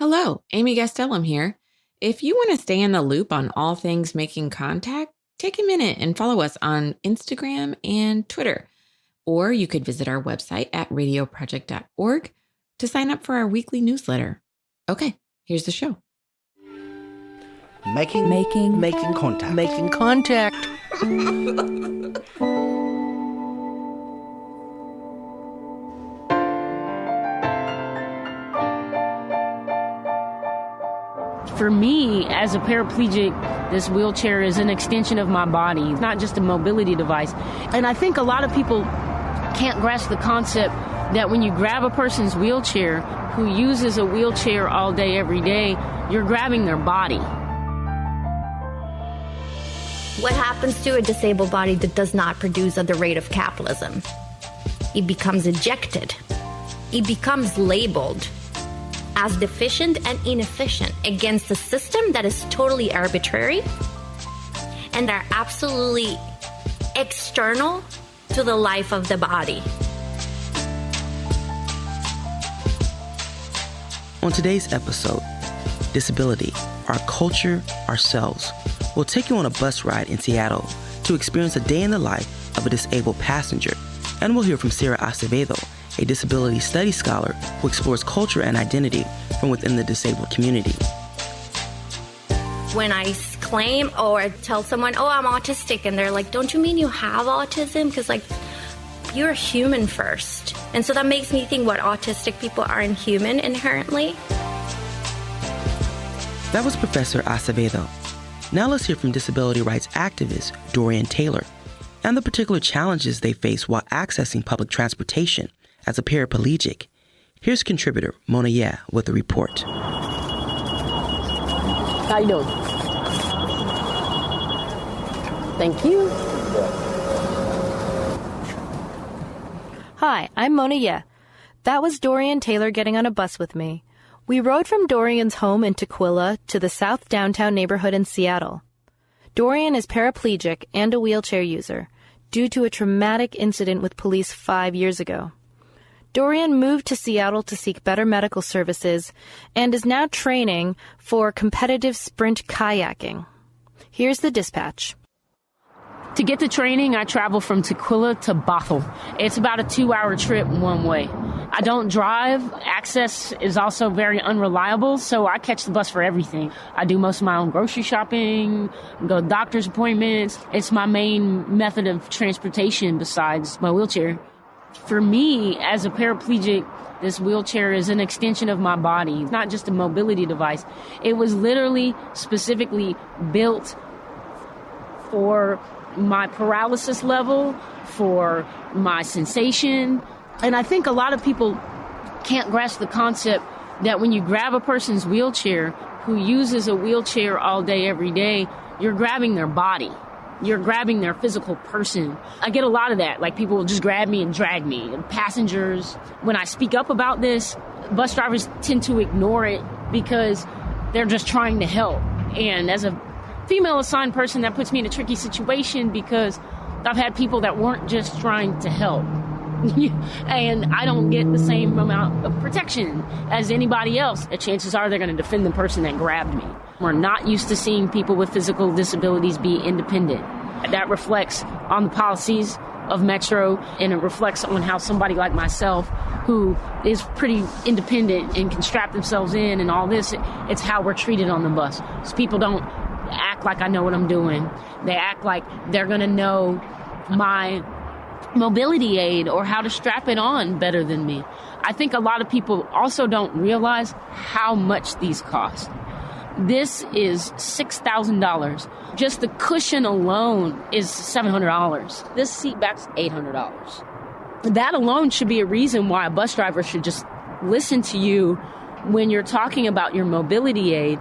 Hello, Amy Gastelum here. If you want to stay in the loop on all things making contact, take a minute and follow us on Instagram and Twitter. Or you could visit our website at radioproject.org to sign up for our weekly newsletter. Okay, here's the show. Making contact. Making contact. For me, as a paraplegic, this wheelchair is an extension of my body. It's not just a mobility device. And I think a lot of people can't grasp the concept that when you grab a person's wheelchair who uses a wheelchair all day, every day, you're grabbing their body. What happens to a disabled body that does not produce at the rate of capitalism? It becomes ejected. It becomes labeled as deficient and inefficient against a system that is totally arbitrary and are absolutely external to the life of the body. On today's episode, Disability, Our Culture, Ourselves, we'll take you on a bus ride in Seattle to experience a day in the life of a disabled passenger. And we'll hear from Sara Acevedo, a disability studies scholar who explores culture and identity from within the disabled community. When I claim or tell someone, oh, I'm autistic, and they're like, don't you mean you have autism? Because, like, you're human first. And so that makes me think what autistic people aren't human inherently. That was Professor Acevedo. Now let's hear from disability rights activist Dorian Taylor and the particular challenges they face while accessing public transportation as a paraplegic. Here's contributor Mona Ye with the report. How you doing? Thank you. Hi, I'm Mona Ye. That was Dorian Taylor getting on a bus with me. We rode from Dorian's home in Tukwila to the South Downtown neighborhood in Seattle. Dorian is paraplegic and a wheelchair user due to a traumatic incident with police 5 years ago. Dorian moved to Seattle to seek better medical services and is now training for competitive sprint kayaking. Here's the dispatch. To get to training, I travel from Tukwila to Bothell. It's about a 2-hour trip one way. I don't drive. Access is also very unreliable, so I catch the bus for everything. I do most of my own grocery shopping, go to doctor's appointments. It's my main method of transportation besides my wheelchair. For me, as a paraplegic, this wheelchair is an extension of my body. It's not just a mobility device. It was literally specifically built for my paralysis level, for my sensation. And I think a lot of people can't grasp the concept that when you grab a person's wheelchair who uses a wheelchair all day, every day, you're grabbing their body. You're grabbing their physical person. I get a lot of that. Like, people will just grab me and drag me. And passengers, when I speak up about this, bus drivers tend to ignore it because they're just trying to help. And as a female assigned person, that puts me in a tricky situation because I've had people that weren't just trying to help. And I don't get the same amount of protection as anybody else. The chances are they're going to defend the person that grabbed me. We're not used to seeing people with physical disabilities be independent. That reflects on the policies of Metro, and it reflects on how somebody like myself, who is pretty independent and can strap themselves in and all this, it's how we're treated on the bus. So people don't act like I know what I'm doing. They act like they're going to know my mobility aid or how to strap it on better than me. I think a lot of people also don't realize how much these cost. This is $6,000. Just the cushion alone is $700. This seat back's $800. That alone should be a reason why a bus driver should just listen to you when you're talking about your mobility aid.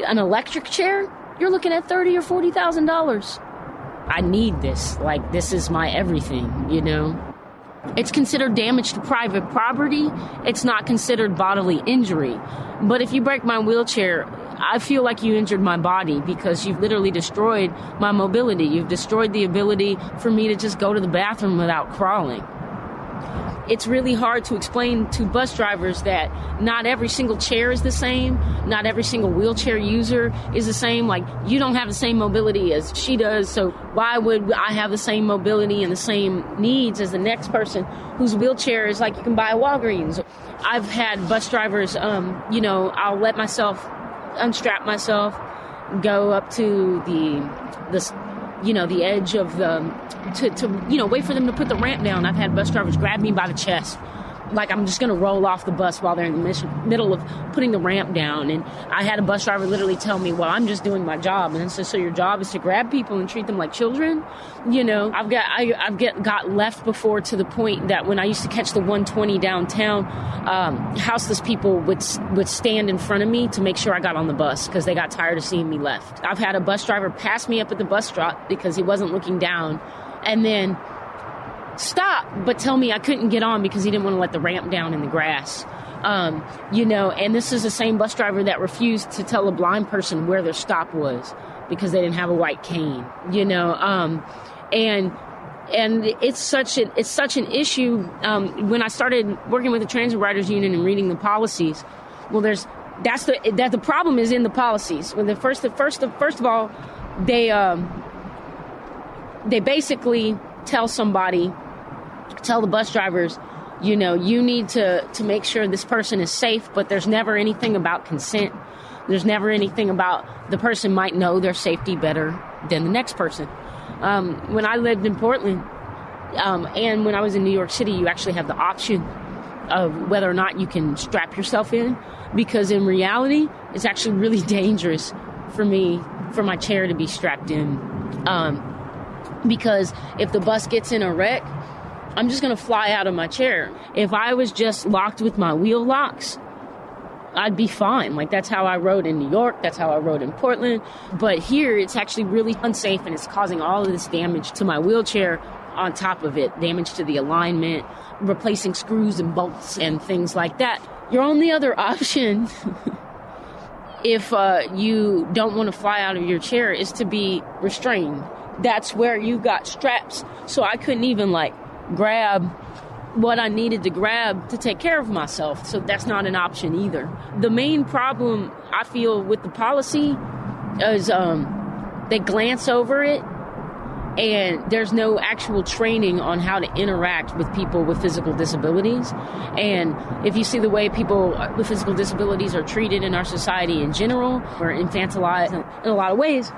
An electric chair, you're looking at $30,000 or $40,000. I need this. Like, this is my everything, you know? It's considered damage to private property. It's not considered bodily injury. But if you break my wheelchair, I feel like you injured my body because you've literally destroyed my mobility. You've destroyed the ability for me to just go to the bathroom without crawling. it's really hard to explain to bus drivers that not every single chair is the same. Not every single wheelchair user is the same. Like, you don't have the same mobility as she does. So why would I have the same mobility and the same needs as the next person whose wheelchair is like you can buy at Walgreens? I've had bus drivers, I'll let myself unstrap myself, go up to the edge of to wait for them to put the ramp down. I've had bus drivers grab me by the chest, like I'm just going to roll off the bus while they're in the middle of putting the ramp down. And I had a bus driver literally tell me, well, I'm just doing my job. And so your job is to grab people and treat them like children? I've got left before to the point that when I used to catch the 120 downtown, houseless people would stand in front of me to make sure I got on the bus because they got tired of seeing me left. I've had a bus driver pass me up at the bus stop because he wasn't looking down and then stop, but tell me I couldn't get on because he didn't want to let the ramp down in the grass. And this is the same bus driver that refused to tell a blind person where their stop was because they didn't have a white cane, and it's such an issue. When I started working with the Transit Riders Union and reading the policies, well, the problem is in the policies. When first of all, they basically tell the bus drivers, you need to make sure this person is safe, but there's never anything about consent. There's never anything about the person might know their safety better than the next person. When I lived in Portland, and when I was in New York City, you actually have the option of whether or not you can strap yourself in, because in reality, it's actually really dangerous for my chair to be strapped in. Because if the bus gets in a wreck, I'm just going to fly out of my chair. If I was just locked with my wheel locks, I'd be fine. Like, that's how I rode in New York. That's how I rode in Portland. But here, it's actually really unsafe, and it's causing all of this damage to my wheelchair on top of it. Damage to the alignment, replacing screws and bolts and things like that. Your only other option, if you don't want to fly out of your chair, is to be restrained. That's where you got straps. So I couldn't even grab what I needed to grab to take care of myself. So that's not an option either. The main problem I feel with the policy is they glance over it and there's no actual training on how to interact with people with physical disabilities. And if you see the way people with physical disabilities are treated in our society in general, or infantilized in a lot of ways.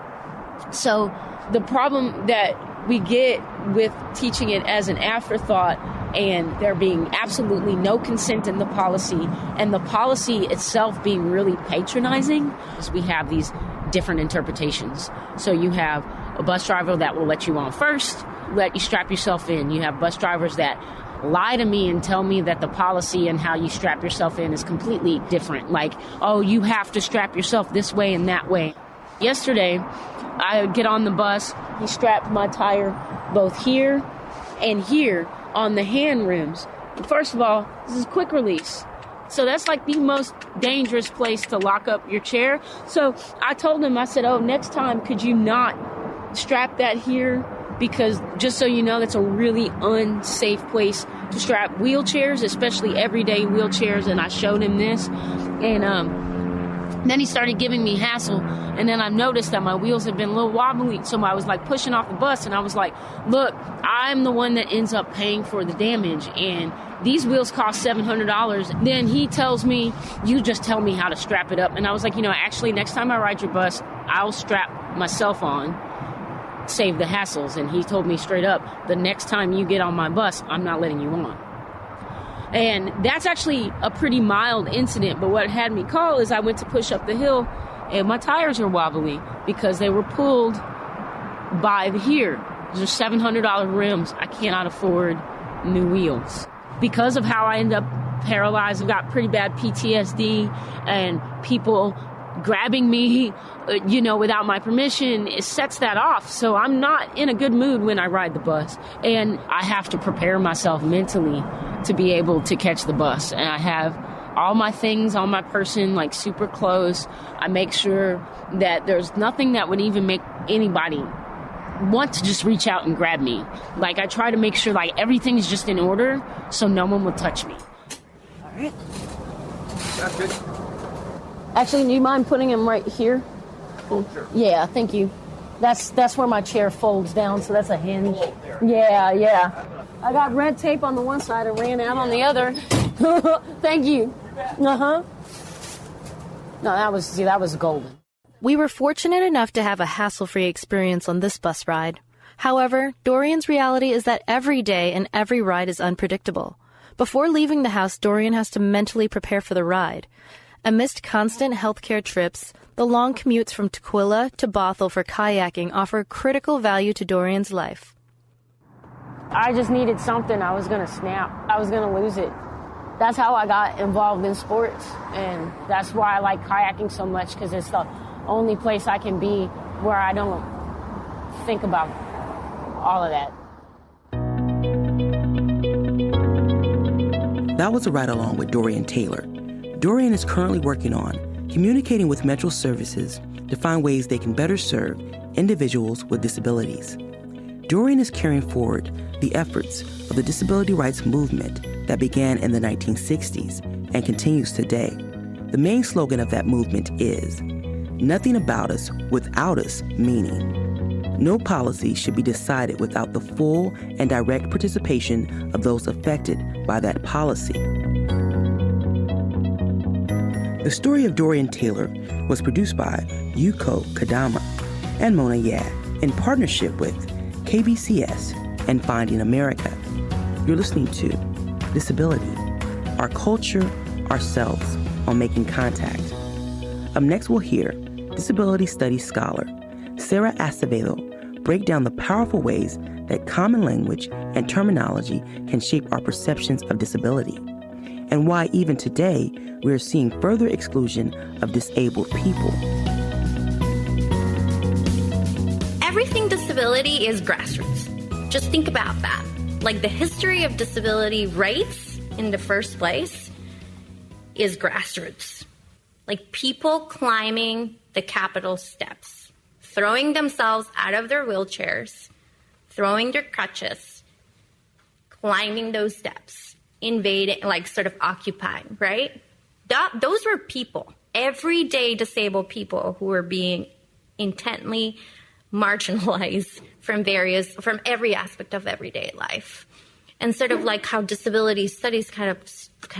So the problem that we get with teaching it as an afterthought and there being absolutely no consent in the policy and the policy itself being really patronizing is we have these different interpretations. So you have a bus driver that will let you on first, let you strap yourself in. You have bus drivers that lie to me and tell me that the policy and how you strap yourself in is completely different. Like, oh, you have to strap yourself this way and that way. Yesterday, I get on the bus, he strapped my tire both here and here on the hand rims. First of all, this is quick release. So that's like the most dangerous place to lock up your chair. So I told him, I said, oh, next time, could you not strap that here? Because just so you know, that's a really unsafe place to strap wheelchairs, especially everyday wheelchairs. And I showed him this. And then he started giving me hassle. And then I noticed that my wheels had been a little wobbly. So I was pushing off the bus. And I was like, look, I'm the one that ends up paying for the damage. And these wheels cost $700. Then he tells me, you just tell me how to strap it up. And I was like, actually, next time I ride your bus, I'll strap myself on, save the hassles. And he told me straight up, the next time you get on my bus, I'm not letting you on. And that's actually a pretty mild incident. But what had me call is I went to push up the hill and my tires are wobbly because they were pulled by here. These are $700 rims. I cannot afford new wheels. Because of how I end up paralyzed, I've got pretty bad PTSD, and people grabbing me, without my permission, it sets that off. So I'm not in a good mood when I ride the bus. And I have to prepare myself mentally to be able to catch the bus. And I have all my things on my person, super close. I make sure that there's nothing that would even make anybody want to just reach out and grab me. Like, I try to make sure, like, everything's just in order so no one will touch me. All right. That's good. Actually, do you mind putting him right here? Oh, sure. Yeah, thank you. That's where my chair folds down, so that's a hinge. Yeah. I got red tape on the one side and ran out on the other. Thank you. Uh-huh. No, that was golden. We were fortunate enough to have a hassle-free experience on this bus ride. However, Dorian's reality is that every day and every ride is unpredictable. Before leaving the house, Dorian has to mentally prepare for the ride. Amidst constant healthcare trips, the long commutes from Tukwila to Bothell for kayaking offer critical value to Dorian's life. I just needed something. I was going to snap. I was going to lose it. That's how I got involved in sports, and that's why I like kayaking so much, because it's the only place I can be where I don't think about all of that. That was a ride-along with Dorian Taylor. Dorian is currently working on communicating with Metro Services to find ways they can better serve individuals with disabilities. Dorian is carrying forward the efforts of the disability rights movement that began in the 1960s and continues today. The main slogan of that movement is, "Nothing about us without us," meaning no policy should be decided without the full and direct participation of those affected by that policy. The story of Dorian Taylor was produced by Yuko, Kodama, and Mona Yad in partnership with KBCS and Finding America. You're listening to Disability, Our Culture, Ourselves on Making Contact. Up next, we'll hear disability studies scholar Sara Acevedo break down the powerful ways that common language and terminology can shape our perceptions of disability, and why even today we are seeing further exclusion of disabled people. Everything disability is grassroots. Just think about that. Like, the history of disability rights in the first place is grassroots. Like, people climbing the Capitol steps, throwing themselves out of their wheelchairs, throwing their crutches, climbing those steps, invading, like, sort of occupying, right? Those were people, everyday disabled people who were being intently marginalized from every aspect of everyday life. And sort of like how disability studies kind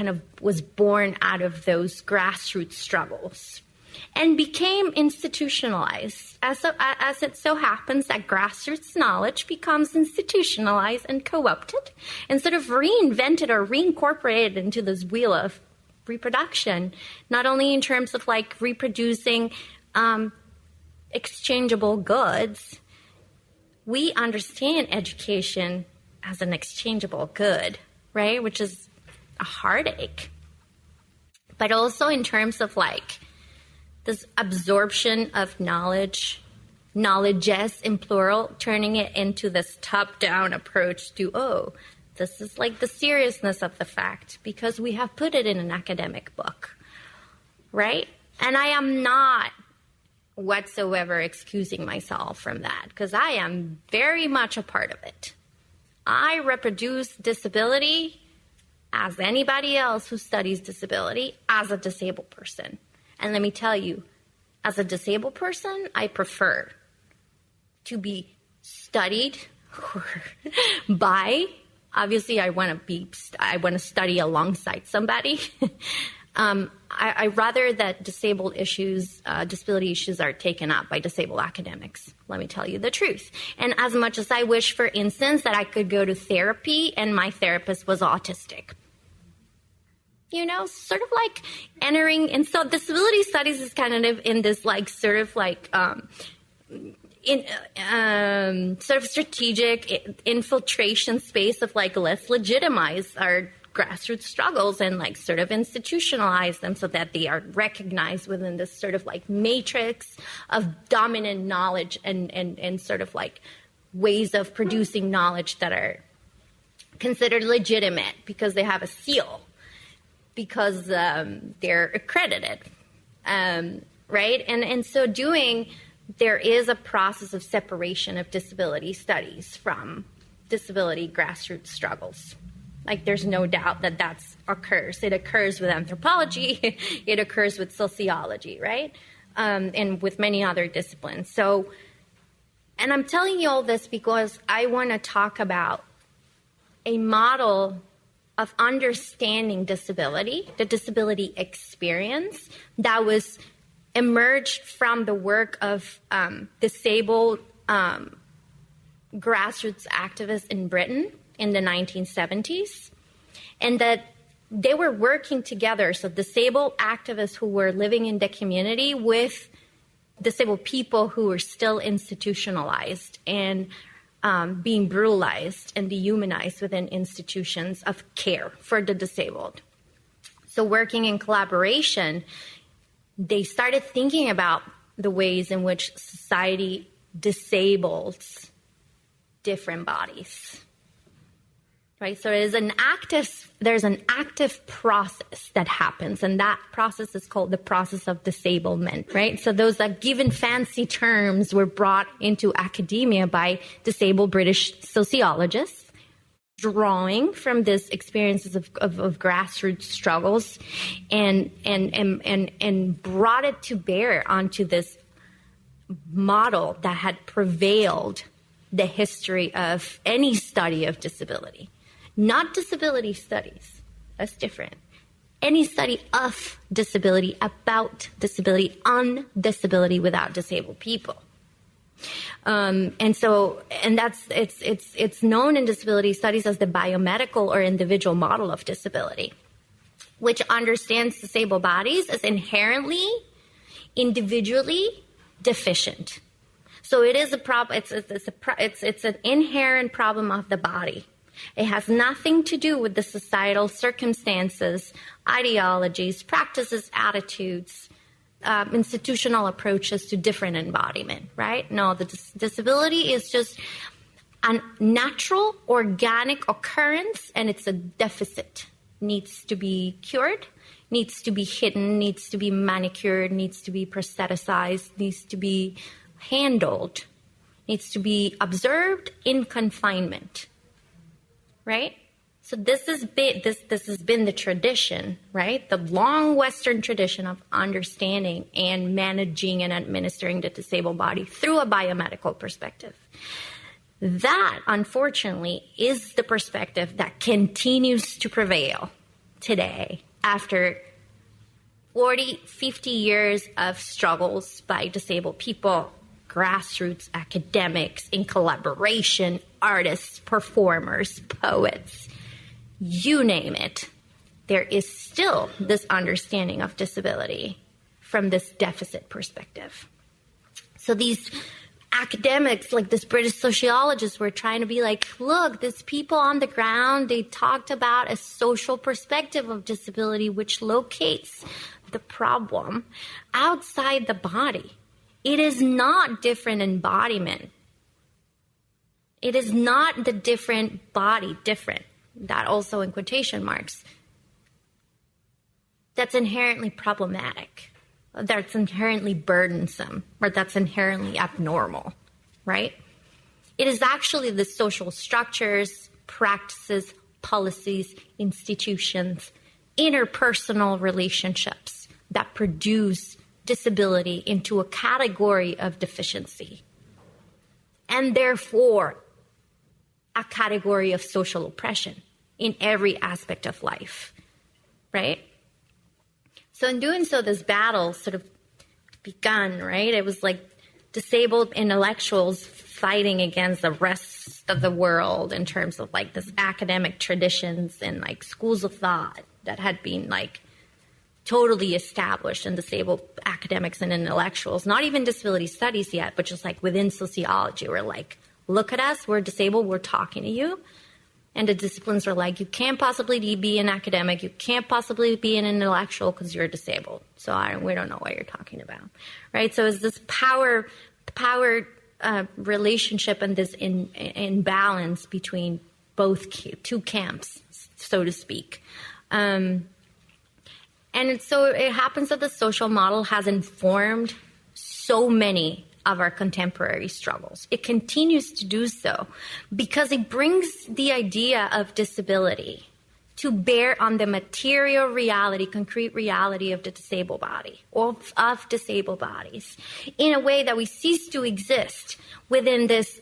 of was born out of those grassroots struggles and became institutionalized. As it so happens that grassroots knowledge becomes institutionalized and co-opted and sort of reinvented or reincorporated into this wheel of reproduction, not only in terms of like reproducing exchangeable goods. We understand education as an exchangeable good, right? Which is a heartache. But also in terms of like this absorption of knowledge, knowledges in plural, turning it into this top-down approach to, this is like the seriousness of the fact because we have put it in an academic book, right? And I am not whatsoever excusing myself from that because I am very much a part of it. I reproduce disability as anybody else who studies disability as a disabled person. And let me tell you, as a disabled person, I prefer to be studied by, obviously I want to study alongside somebody. I rather that disability issues are taken up by disabled academics. Let me tell you the truth. And as much as I wish, for instance, that I could go to therapy and my therapist was autistic. You know, sort of like entering, and so disability studies is kind of in this like sort of like sort of strategic infiltration space of like, let's legitimize our grassroots struggles and like sort of institutionalize them so that they are recognized within this sort of like matrix of dominant knowledge and sort of like ways of producing knowledge that are considered legitimate because they have a seal, because they're accredited, right? And so doing, there is a process of separation of disability studies from disability grassroots struggles. Like, there's no doubt that occurs. It occurs with anthropology. It occurs with sociology, right? And with many other disciplines. So, and I'm telling you all this because I want to talk about a model of understanding disability, the disability experience that was emerged from the work of disabled grassroots activists in Britain in the 1970s, and that they were working together. So disabled activists who were living in the community with disabled people who were still institutionalized and being brutalized and dehumanized within institutions of care for the disabled. So working in collaboration, they started thinking about the ways in which society disables different bodies. Right? So there's an active process that happens, and that process is called the process of disablement, right? So those given fancy terms were brought into academia by disabled British sociologists, drawing from these experiences of grassroots struggles and brought it to bear onto this model that had prevailed the history of any study of disability. Not disability studies, that's different. Any study of disability, about disability, on disability without disabled people. It's known in disability studies as the biomedical or individual model of disability, which understands disabled bodies as inherently, individually deficient. So it is a problem. It's an inherent problem of the body. It has nothing to do with the societal circumstances, ideologies, practices, attitudes, institutional approaches to different embodiment, right? No, the disability is just a natural, organic occurrence, and it's a deficit. Needs to be cured, needs to be hidden, needs to be manicured, needs to be prostheticized, needs to be handled, needs to be observed in confinement. Right? So this has been the tradition, right? The long Western tradition of understanding and managing and administering the disabled body through a biomedical perspective. That, unfortunately, is the perspective that continues to prevail today after 40, 50 years of struggles by disabled people, grassroots academics, in collaboration, artists, performers, poets, you name it. There is still this understanding of disability from this deficit perspective. So these academics, like this British sociologist, were trying to be like, look, these people on the ground, they talked about a social perspective of disability which locates the problem outside the body. It is not different embodiment. It is not the different body, different, that also in quotation marks, that's inherently problematic, that's inherently burdensome, or that's inherently abnormal, right? It is actually the social structures, practices, policies, institutions, interpersonal relationships that produce disability into a category of deficiency, and therefore a category of social oppression in every aspect of life, right? So in doing so, this battle sort of begun, right? It was like disabled intellectuals fighting against the rest of the world in terms of like this academic traditions and like schools of thought that had been like totally established in disabled academics and intellectuals, not even disability studies yet, but just like within sociology. We're like, look at us, we're disabled, we're talking to you. And the disciplines are like, you can't possibly be an academic, you can't possibly be an intellectual because you're disabled. So we don't know what you're talking about, right? So it's this power relationship and this imbalance between both two camps, so to speak. So it happens that the social model has informed so many of our contemporary struggles. It continues to do so because it brings the idea of disability to bear on the material reality, concrete reality of the disabled body, of disabled bodies, in a way that we cease to exist within this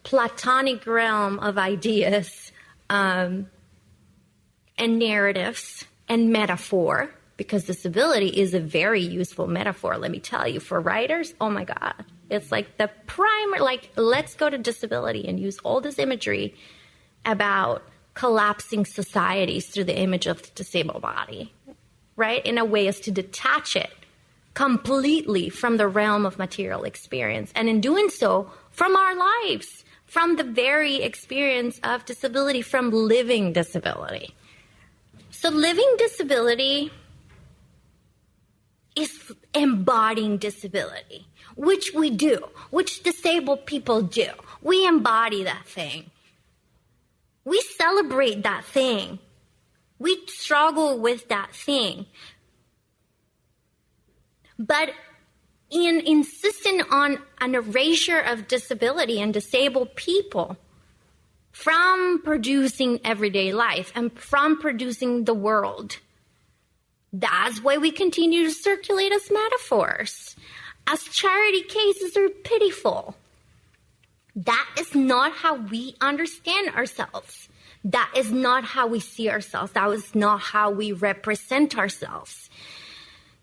platonic realm of ideas and narratives and metaphor, because disability is a very useful metaphor, let me tell you. For writers, oh my God, it's like the primer, like, let's go to disability and use all this imagery about collapsing societies through the image of the disabled body, right? In a way as to detach it completely from the realm of material experience. And in doing so, from our lives, from the very experience of disability, from living disability. So living disability is embodying disability, which we do, which disabled people do. We embody that thing. We celebrate that thing. We struggle with that thing. But in insisting on an erasure of disability and disabled people from producing everyday life and from producing the world, that's why we continue to circulate as metaphors, as charity cases are pitiful. That is not how we understand ourselves. That is not how we see ourselves. That is not how we represent ourselves.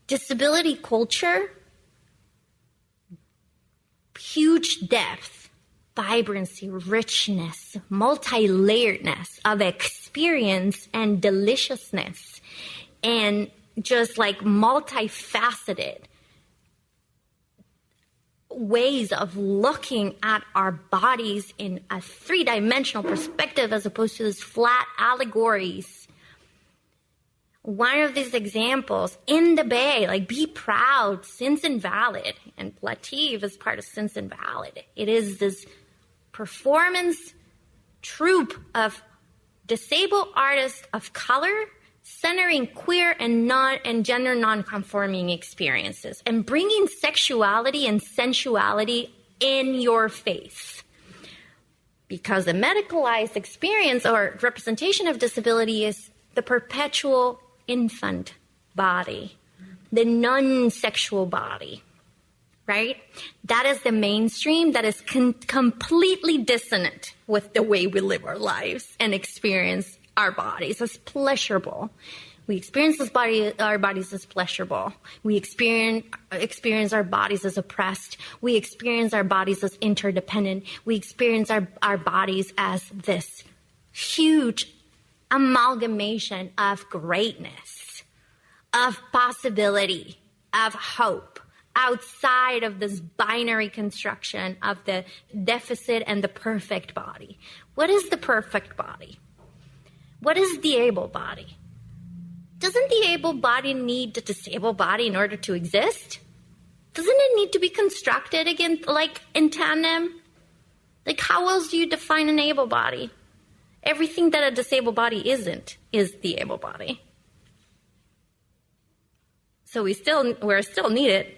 Disability culture, huge depth, vibrancy, richness, multi-layeredness of experience and deliciousness, and just like multifaceted ways of looking at our bodies in a three-dimensional perspective as opposed to these flat allegories. One of these examples in the Bay, like Be Proud, Sins Invalid, and Latif is part of Sins Invalid. It is this performance troupe of disabled artists of color centering queer and gender non-conforming experiences and bringing sexuality and sensuality in your face. Because the medicalized experience or representation of disability is the perpetual infant body, the non-sexual body, right? That is the mainstream that is completely dissonant with the way we live our lives and experience our bodies as pleasurable. We experience our bodies as pleasurable. We experience our bodies as oppressed. We experience our bodies as interdependent. We experience our bodies as this huge amalgamation of greatness, of possibility, of hope, outside of this binary construction of the deficit and the perfect body. What is the perfect body? What is the able body? Doesn't the able body need the disabled body in order to exist? Doesn't it need to be constructed again, like in tandem? Like, how else do you define an able body? Everything that a disabled body isn't is the able body. So we're still needed.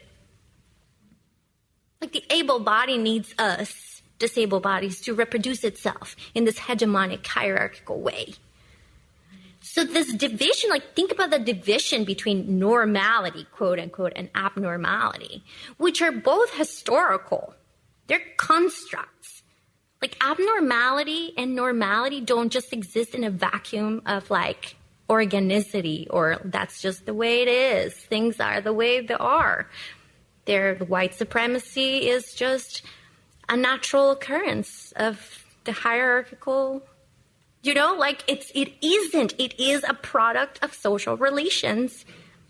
Like, the able body needs us, disabled bodies, to reproduce itself in this hegemonic hierarchical way. So this division, like, think about the division between normality, quote unquote, and abnormality, which are both historical. They're constructs. Like, abnormality and normality don't just exist in a vacuum of, like, organicity, or that's just the way it is. Things are the way they are. White supremacy is just a natural occurrence of the hierarchical. You know, like, it isn't. It is a product of social relations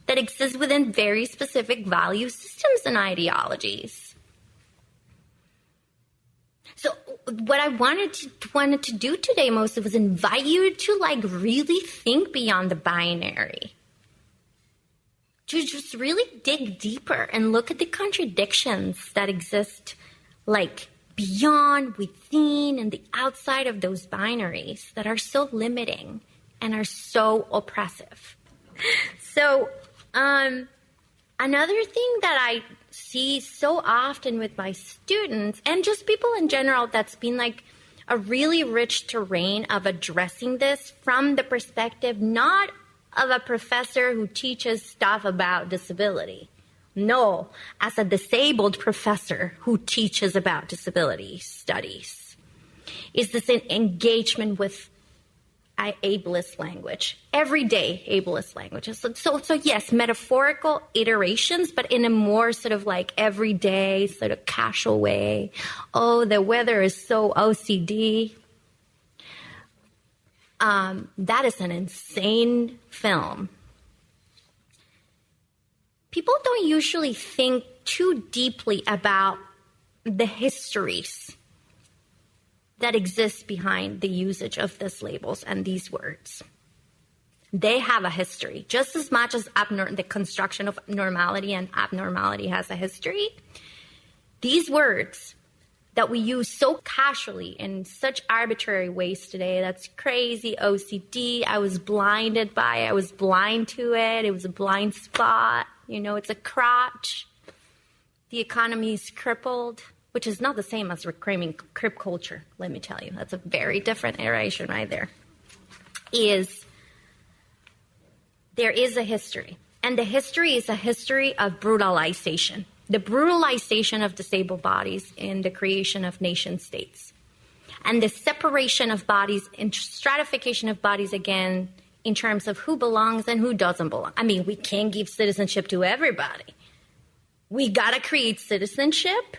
that exist within very specific value systems and ideologies. So what I wanted to do today mostly was invite you to, like, really think beyond the binary. To just really dig deeper and look at the contradictions that exist, like, beyond, within, and the outside of those binaries that are so limiting and are so oppressive. So, Another thing that I see so often with my students and just people in general, that's been like a really rich terrain of addressing this from the perspective not of a professor who teaches stuff about disability. No, as a disabled professor who teaches about disability studies. Is this an engagement with ableist language, everyday ableist languages? So yes, metaphorical iterations, but in a more sort of like everyday, sort of casual way. Oh, the weather is so OCD. That is an insane film. People don't usually think too deeply about the histories that exist behind the usage of these labels and these words. They have a history, just as much as the construction of normality and abnormality has a history. These words that we use so casually in such arbitrary ways today, that's crazy, OCD, I was blinded by it, I was blind to it, it was a blind spot, it's a crotch, the economy is crippled, which is not the same as reclaiming crip culture, let me tell you. That's a very different iteration right there. There is a history, and the history is a history of brutalization. The brutalization of disabled bodies in the creation of nation states. And the separation of bodies and stratification of bodies, again, in terms of who belongs and who doesn't belong. I mean, we can't give citizenship to everybody. We got to create citizenship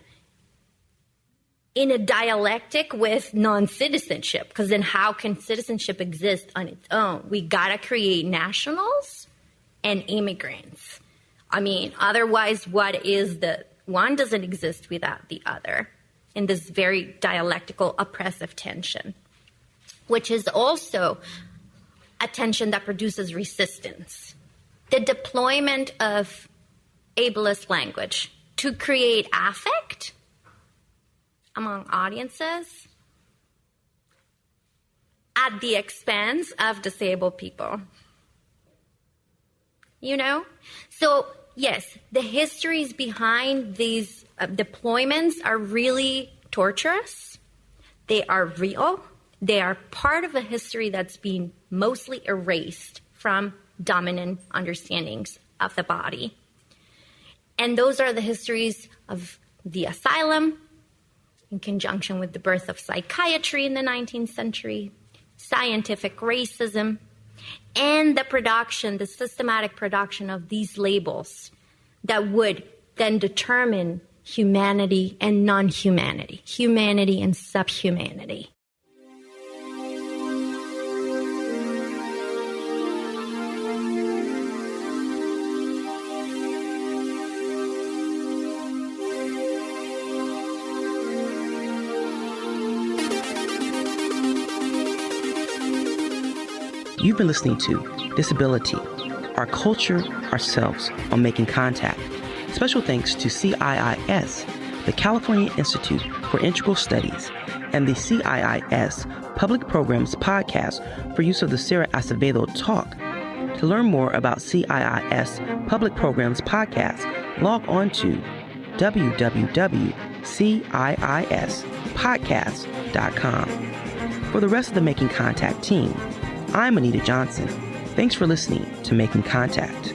in a dialectic with non-citizenship, because then how can citizenship exist on its own? We got to create nationals and immigrants. I mean, otherwise, one doesn't exist without the other in this very dialectical oppressive tension, which is also a tension that produces resistance. The deployment of ableist language to create affect among audiences at the expense of disabled people. So yes, the histories behind these deployments are really torturous. They are real. They are part of a history that's been mostly erased from dominant understandings of the body. And those are the histories of the asylum, in conjunction with the birth of psychiatry in the 19th century, scientific racism, and the systematic production of these labels that would then determine humanity and non-humanity, humanity and subhumanity. You've been listening to Disability, Our Culture, Ourselves on Making Contact. Special thanks to CIIS, the California Institute for Integral Studies, and the CIIS Public Programs Podcast for use of the Sara Acevedo Talk. To learn more about CIIS Public Programs Podcast, log on to www.ciispodcast.com. For the rest of the Making Contact team, I'm Anita Johnson. Thanks for listening to Making Contact.